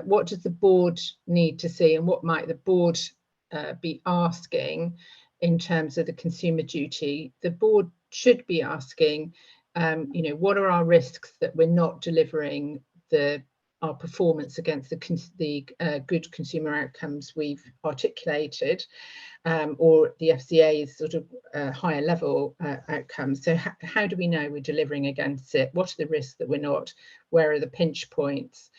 what does the board need to see, and what might the board be asking in terms of the consumer duty, the board should be asking, what are our risks that we're not delivering our performance against the good consumer outcomes we've articulated, or the FCA's sort of higher level outcomes. So how do we know we're delivering against it? What are the risks that we're not? Where are the pinch points?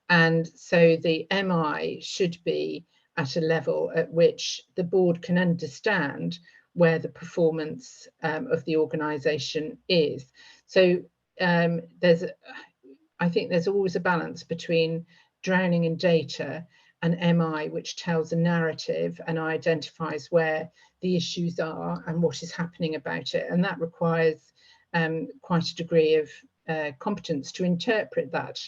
And so the MI should be at a level at which the board can understand where the performance of the organisation is. So I think there's always a balance between drowning in data and MI, which tells a narrative and identifies where the issues are and what is happening about it. And that requires quite a degree of competence to interpret that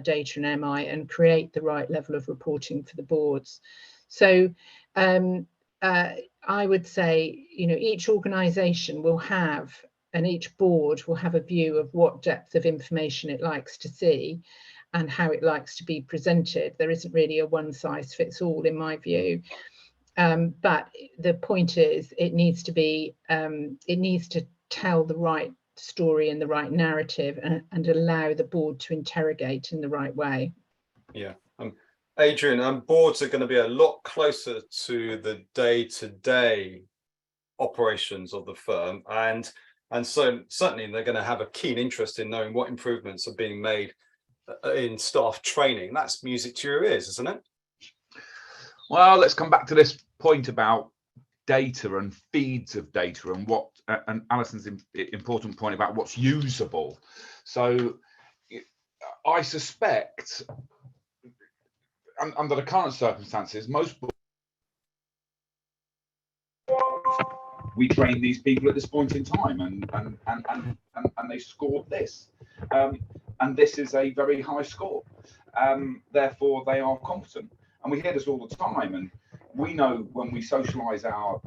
data and MI and create the right level of reporting for the boards. So I I would say, each organisation will have, and each board will have a view of what depth of information it likes to see and how it likes to be presented. There isn't really a one size fits all, in my view. But the point is, it needs to tell the right story and the right narrative, and allow the board to interrogate in the right way. Yeah. Adrian, boards are going to be a lot closer to the day-to-day operations of the firm, and so certainly they're going to have a keen interest in knowing what improvements are being made in staff training. That's music to your ears, isn't it? Well, let's come back to this point about data and feeds of data, and what and Alison's important point about what's usable. So I suspect, under the current circumstances, we train these people at this point in time, and they scored this, and this is a very high score. Therefore, they are competent, and we hear this all the time. And we know when we socialise our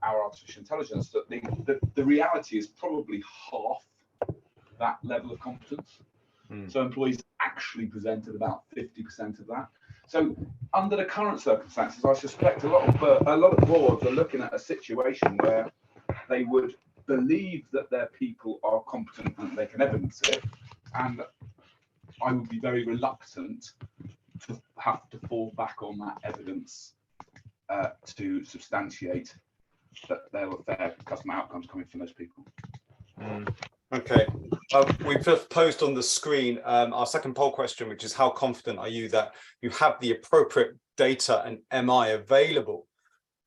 artificial intelligence that the reality is probably half that level of competence. So employees actually presented about 50% of that. So under the current circumstances, I suspect a lot of boards are looking at a situation where they would believe that their people are competent and they can evidence it, and I would be very reluctant to have to fall back on that evidence to substantiate that there were fair customer outcomes coming from those people. Okay, we've just posed on the screen our second poll question, which is how confident are you that you have the appropriate data and MI available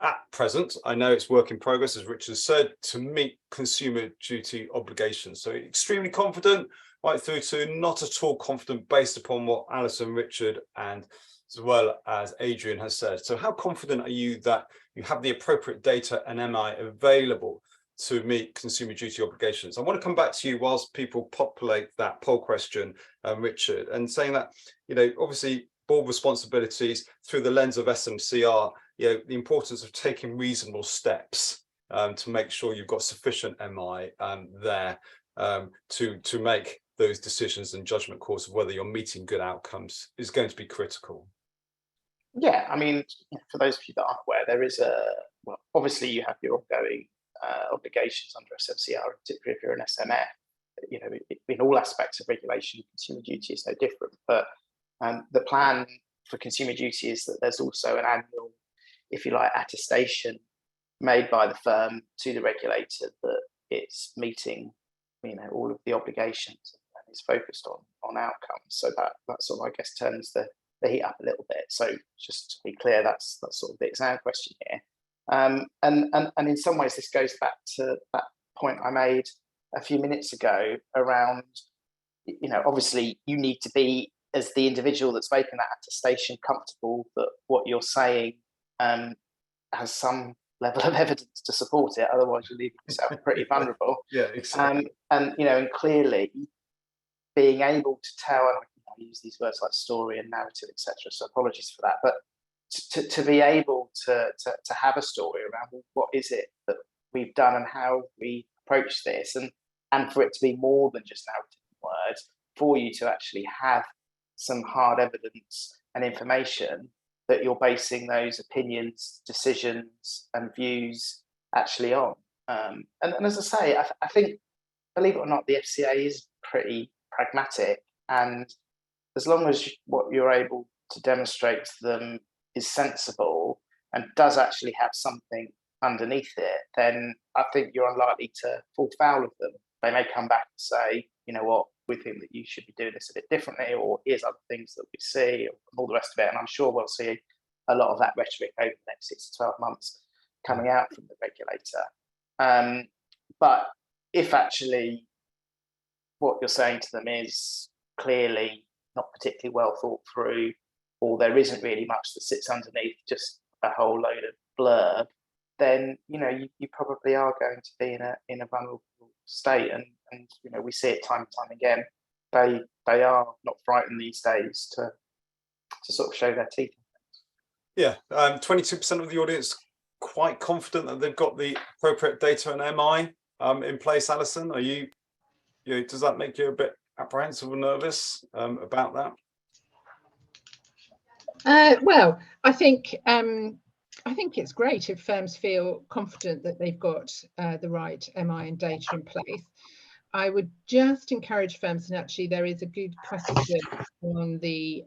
at present? I know it's work in progress, as Richard said, to meet consumer duty obligations. So extremely confident, right through to not at all confident, based upon what Alison, Richard, and as well as Adrian has said. So how confident are you that you have the appropriate data and MI available to meet consumer duty obligations? I want to come back to you whilst people populate that poll question, Richard, and saying that, obviously board responsibilities through the lens of SMCR, the importance of taking reasonable steps to make sure you've got sufficient MI there to make those decisions and judgment calls of whether you're meeting good outcomes is going to be critical. Yeah, I mean, for those of you that aren't aware, there is obviously you have your ongoing obligations under SMCR, particularly if you're an SMF. In all aspects of regulation, consumer duty is no different. But the plan for consumer duty is that there's also an annual, if you like, attestation made by the firm to the regulator that it's meeting, all of the obligations and is focused on outcomes. So that sort of, I guess, turns the heat up a little bit. So just to be clear, that's sort of the exam question here. And in some ways, this goes back to that point I made a few minutes ago around, obviously you need to be, as the individual that's making that attestation, comfortable that what you're saying has some level of evidence to support it. Otherwise, you're leaving yourself pretty vulnerable. Yeah, exactly. And clearly being able to tell, and I use these words like story and narrative, etc. So apologies for that, but to be able to have a story around what is it that we've done and how we approach this, and for it to be more than just narrative words, for you to actually have some hard evidence and information that you're basing those opinions, decisions, and views actually on. And as I say, I think, believe it or not, the FCA is pretty pragmatic, and as long as what you're able to demonstrate to them is sensible and does actually have something underneath it, then I think you're unlikely to fall foul of them. They may come back and say, you know what, we think that you should be doing this a bit differently, or here's other things that we see, and all the rest of it. And I'm sure we'll see a lot of that rhetoric over the next 6 to 12 months coming out from the regulator. But if actually what you're saying to them is clearly not particularly well thought through, or there isn't really much that sits underneath, just a whole load of blurb, then you probably are going to be in a vulnerable state. And we see it time and time again. They are not frightened these days to sort of show their teeth. Yeah, 22% of the audience quite confident that they've got the appropriate data and MI in place, Alison? Are you know, does that make you a bit apprehensive or nervous about that? Well, I think it's great if firms feel confident that they've got the right MI and data in place. I would just encourage firms, and actually there is a good question on the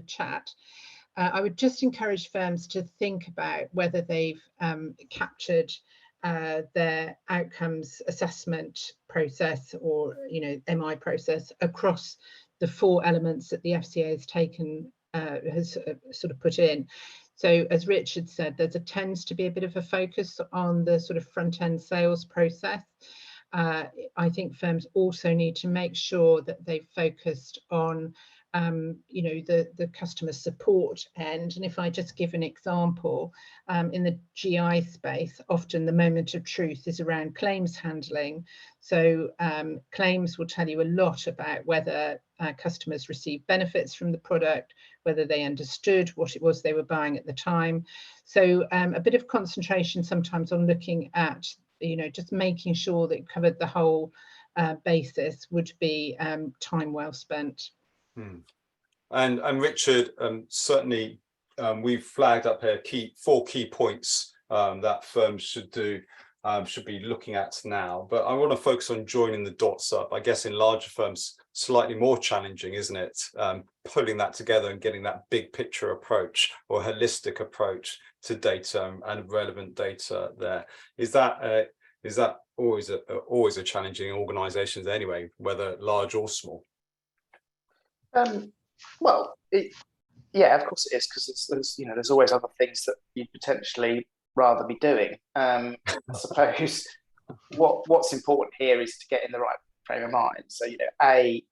chat. I would just encourage firms to think about whether they've captured their outcomes assessment process, or MI process, across the 4 elements that the FCA has taken has sort of put in. So as Richard said, there tends to be a bit of a focus on the sort of front end sales process. I think firms also need to make sure that they've focused on the customer support end. And if I just give an example, in the GI space, often the moment of truth is around claims handling. So claims will tell you a lot about whether customers received benefits from the product, whether they understood what it was they were buying at the time. So a bit of concentration sometimes on looking at, just making sure that it covered the whole basis would be time well spent. And Richard, certainly we've flagged up here 4 key points that firms should be looking at now. But I want to focus on joining the dots up. I guess in larger firms, slightly more challenging, isn't it? Pulling that together and getting that big picture approach or holistic approach to data and relevant data there. Is that always a challenging in organisations anyway, whether large or small? Well, yeah, of course it is, because there's always other things that you'd potentially rather be doing. I suppose what's important here is to get in the right frame of mind. So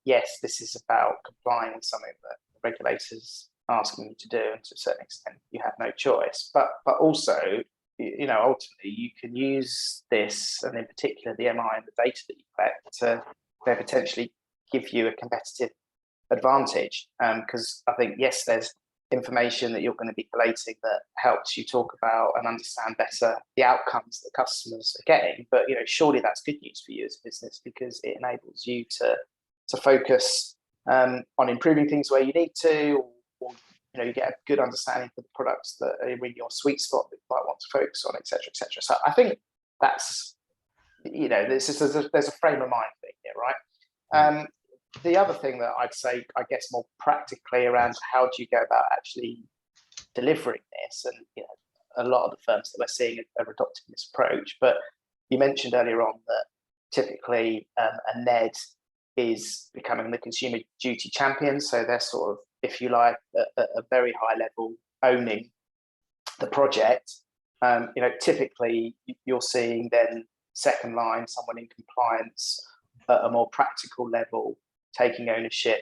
yes, this is about complying with something that the regulators are asking you to do, and to a certain extent you have no choice. But also, ultimately you can use this, and in particular the MI and the data that you collect, to potentially give you a competitive advantage, because I think, yes, there's information that you're going to be collating that helps you talk about and understand better the outcomes that customers are getting, but surely that's good news for you as a business, because it enables you to focus on improving things where you need to, or you get a good understanding of the products that are in your sweet spot that you might want to focus on, etc., etc. So I think that's there's a frame of mind thing here, right? The other thing that I'd say, I guess, more practically around how do you go about actually delivering this, and a lot of the firms that we're seeing are adopting this approach. But you mentioned earlier on that typically a NED is becoming the consumer duty champion, so they're sort of, if you like, at a very high level owning the project. Typically you're seeing then second line, someone in compliance at a more practical level, taking ownership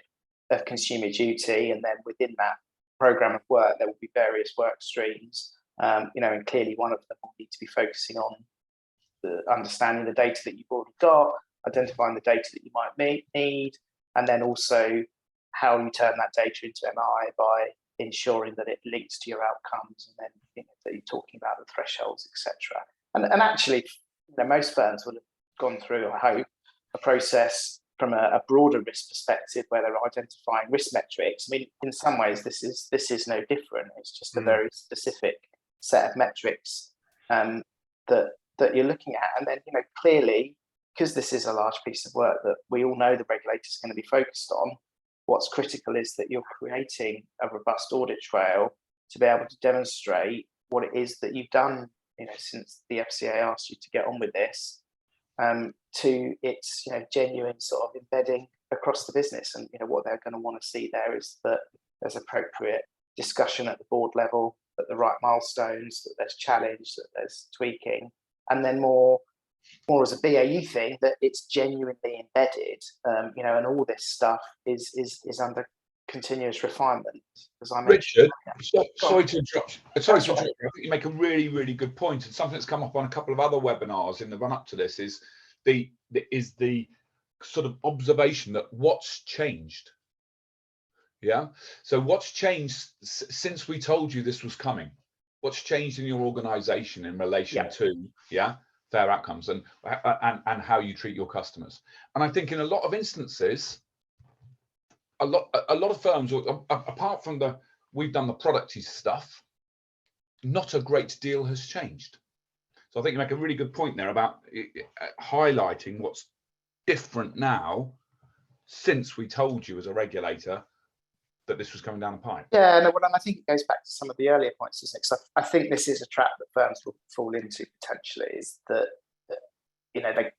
of consumer duty, and then within that program of work there will be various work streams, and clearly one of them will need to be focusing on understanding the data that you've already got, identifying the data that you might need, and then also how you turn that data into MI by ensuring that it links to your outcomes, and then that you're talking about the thresholds, etc. And actually, most firms will have gone through, I hope, a process from a broader risk perspective where they're identifying risk metrics. I mean, in some ways, this is no different. It's just a very specific set of metrics that you're looking at, and then clearly, because this is a large piece of work that we all know the regulator is going to be focused on, what's critical is that you're creating a robust audit trail to be able to demonstrate what it is that you've done, since the FCA asked you to get on with this, to its genuine sort of embedding across the business. And what they're going to want to see there is that there's appropriate discussion at the board level, at the right milestones, that there's challenge, that there's tweaking, and then more as a BAU thing, that it's genuinely embedded, and all this stuff is under continuous refinement. As I Richard, sorry to interrupt. I think you make a really, really good point, and something that's come up on a couple of other webinars in the run up to this is the sort of observation that what's changed. Yeah. So what's changed since we told you this was coming? what's changed in your organization in relation to fair outcomes and how you treat your customers. And I think in a lot of instances, a lot of firms, apart from we've done the producty stuff, not a great deal has changed. So I think you make a really good point there about highlighting what's different now since we told you as a regulator that this was coming down the pipe. Yeah, no, well, and I think it goes back to some of the earlier points, isn't it? Because I think this is a trap that firms will fall into potentially, is that you know, they,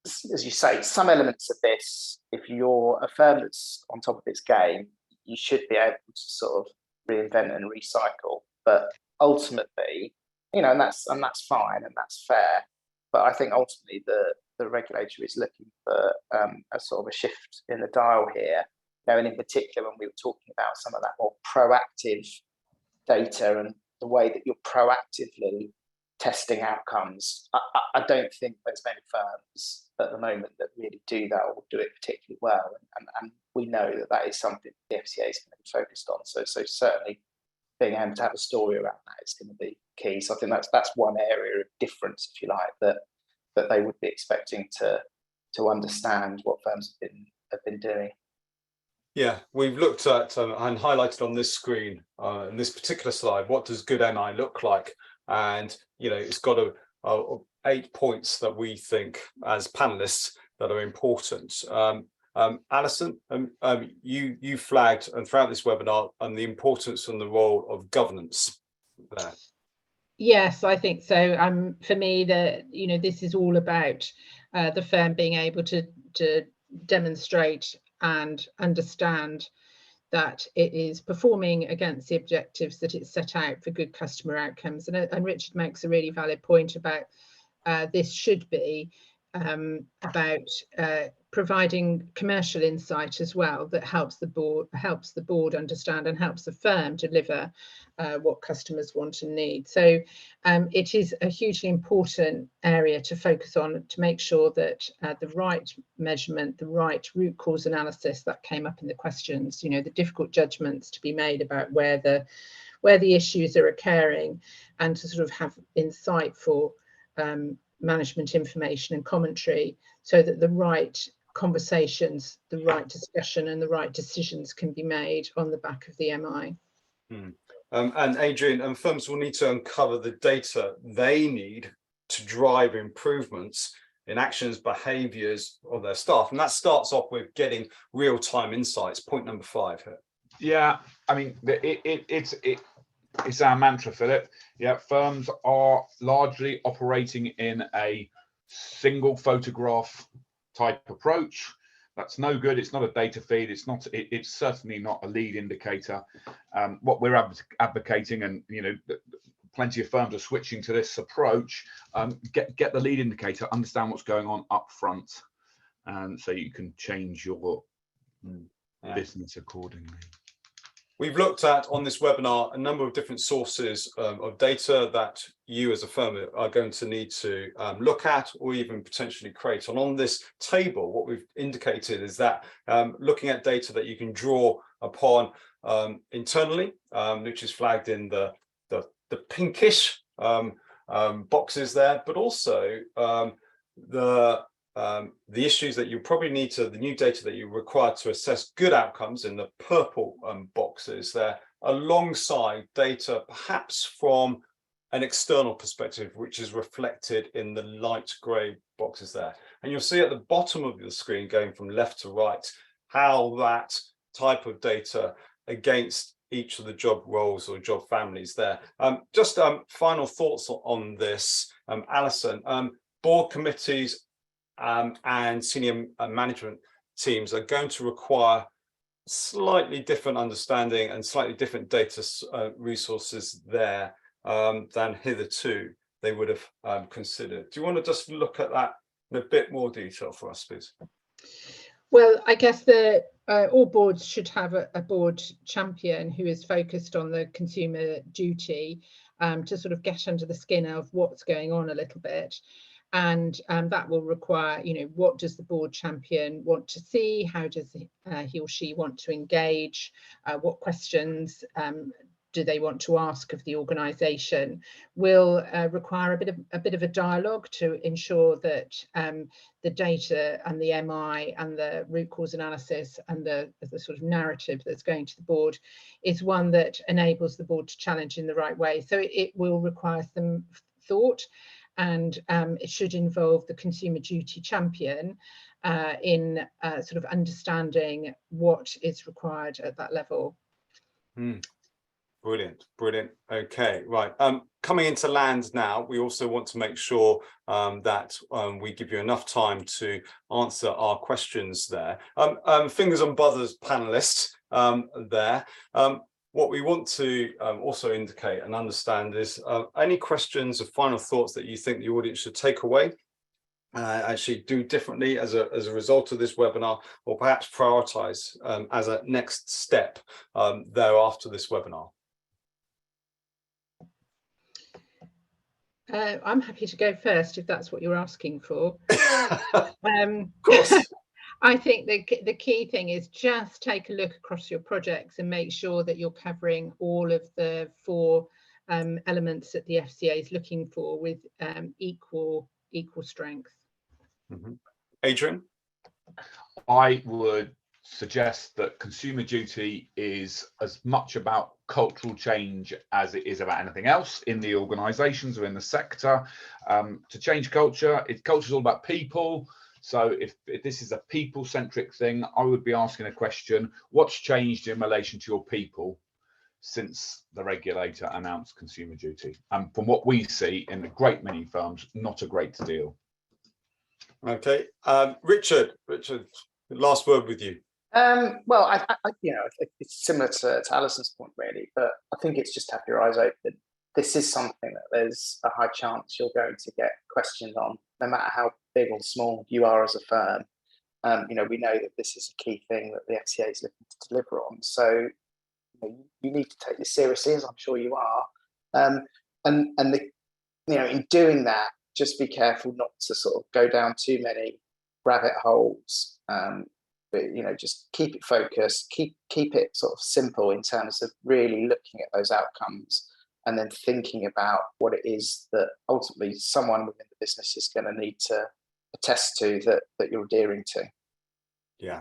as you say, some elements of this, if you're a firm that's on top of its game, you should be able to sort of reinvent and recycle. But ultimately, you know, and that's fine and that's fair. But I think ultimately the regulator is looking for a sort of a shift in the dial here. You know, and in particular, when we were talking about some of that more proactive data and the way that you're proactively testing outcomes, I don't think there's many firms at the moment that really do that or do it particularly well. And we know that is something the FCA is going to be focused on. So certainly being able to have a story around that is going to be key. So I think that's one area of difference, if you like, that they would be expecting to understand what firms have been doing. Yeah, we've looked at and highlighted on this screen, in this particular slide, what does good MI look like? And, you know, it's got 8 points that we think as panelists that are important. Alison, you flagged and throughout this webinar the importance and the role of governance there. Yes, I think so. For me, this is all about the firm being able to demonstrate and understand that it is performing against the objectives that it's set out for good customer outcomes. And Richard makes a really valid point about this should be about providing commercial insight as well that helps the board understand and helps the firm deliver what customers want and need. So it is a hugely important area to focus on to make sure that the right measurement, the right root cause analysis that came up in the questions, you know, the difficult judgments to be made about where the issues are occurring, and to sort of have insightful management information and commentary so that the right conversations, the right discussion and the right decisions can be made on the back of the MI. And Adrian, firms will need to uncover the data they need to drive improvements in actions, behaviours of their staff. And that starts off with getting real-time insights, point number 5 here. Yeah, I mean, it's our mantra, Philip. Yeah, firms are largely operating in a single photograph type approach. That's no good. It's not a data feed. It's certainly not a lead indicator. What we're advocating, and you know, plenty of firms are switching to this approach. Get the lead indicator, understand what's going on up front, and so you can change your business accordingly. We've looked at on this webinar a number of different sources of data that you as a firm are going to need to look at or even potentially create. And on this table, what we've indicated is that looking at data that you can draw upon internally, which is flagged in the pinkish boxes there, but also the issues that you probably need the new data that you require to assess good outcomes in the purple boxes there, alongside data perhaps from an external perspective, which is reflected in the light grey boxes there. And you'll see at the bottom of the screen, going from left to right, how that type of data against each of the job roles or job families there. Just final thoughts on this, Alison. Board committees and senior management teams are going to require slightly different understanding and slightly different data resources there than hitherto they would have considered. Do you want to just look at that in a bit more detail for us, please? Well, I guess all boards should have a board champion who is focused on the consumer duty to sort of get under the skin of what's going on a little bit. And that will require, you know, what does the board champion want to see? How does he or she want to engage? What questions do they want to ask of the organisation, will require a bit of a dialogue to ensure that the data and the MI and the root cause analysis and the sort of narrative that's going to the board is one that enables the board to challenge in the right way. So it will require some thought, and it should involve the consumer duty champion in sort of understanding what is required at that level. Brilliant, brilliant. Okay, right. Coming into land now, we also want to make sure that we give you enough time to answer our questions there. Fingers on buzzers, panelists there. What we want to also indicate and understand is any questions or final thoughts that you think the audience should take away, actually do differently as a result of this webinar, or perhaps prioritize as a next step thereafter this webinar. I'm happy to go first if that's what you're asking for. Of course. I think the key thing is just take a look across your projects and make sure that you're covering all of the 4 elements that the FCA is looking for with equal strength. Adrian? I would suggest that consumer duty is as much about cultural change as it is about anything else in the organisations or in the sector. To change culture, culture is all about people. So if this is a people-centric thing, I would be asking a question: what's changed in relation to your people since the regulator announced consumer duty? And from what we see in a great many firms, not a great deal. Okay, Richard, last word with you. Well, I it's similar to Alison's point really, but I think it's just have your eyes open. This is something that there's a high chance you're going to get questioned on, no matter how big or small you are as a firm. We know that this is a key thing that the FCA is looking to deliver on. So you need to take this seriously, as I'm sure you are. In doing that, just be careful not to sort of go down too many rabbit holes. But just keep it focused, keep it sort of simple in terms of really looking at those outcomes, and then thinking about what it is that ultimately someone within the business is going to need to attest to that you're adhering to. Yeah,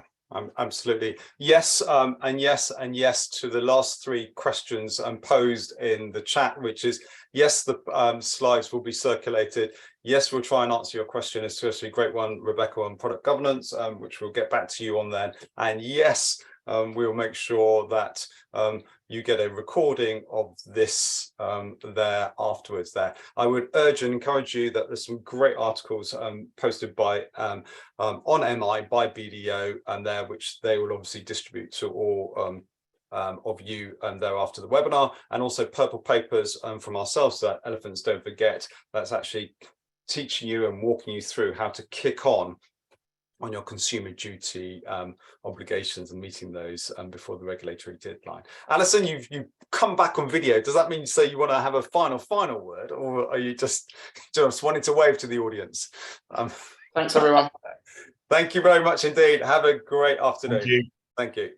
absolutely. Yes, and yes to the last 3 questions posed in the chat, which is yes, the slides will be circulated. Yes, we'll try and answer your question, especially a great one, Rebecca, on product governance, which we'll get back to you on then. And yes, we'll make sure that you get a recording of this there afterwards there. I would urge and encourage you that there's some great articles posted by on MI by BDO and there, which they will obviously distribute to all of you thereafter the webinar, and also purple papers from ourselves at Elephants Don't Forget, that's actually teaching you and walking you through how to kick on your consumer duty obligations and meeting those before the regulatory deadline. Alison, you've come back on video. Does that mean you say you want to have a final word, or are you just wanting to wave to the audience? Thanks, everyone. Thank you very much indeed. Have a great afternoon. Thank you. Thank you.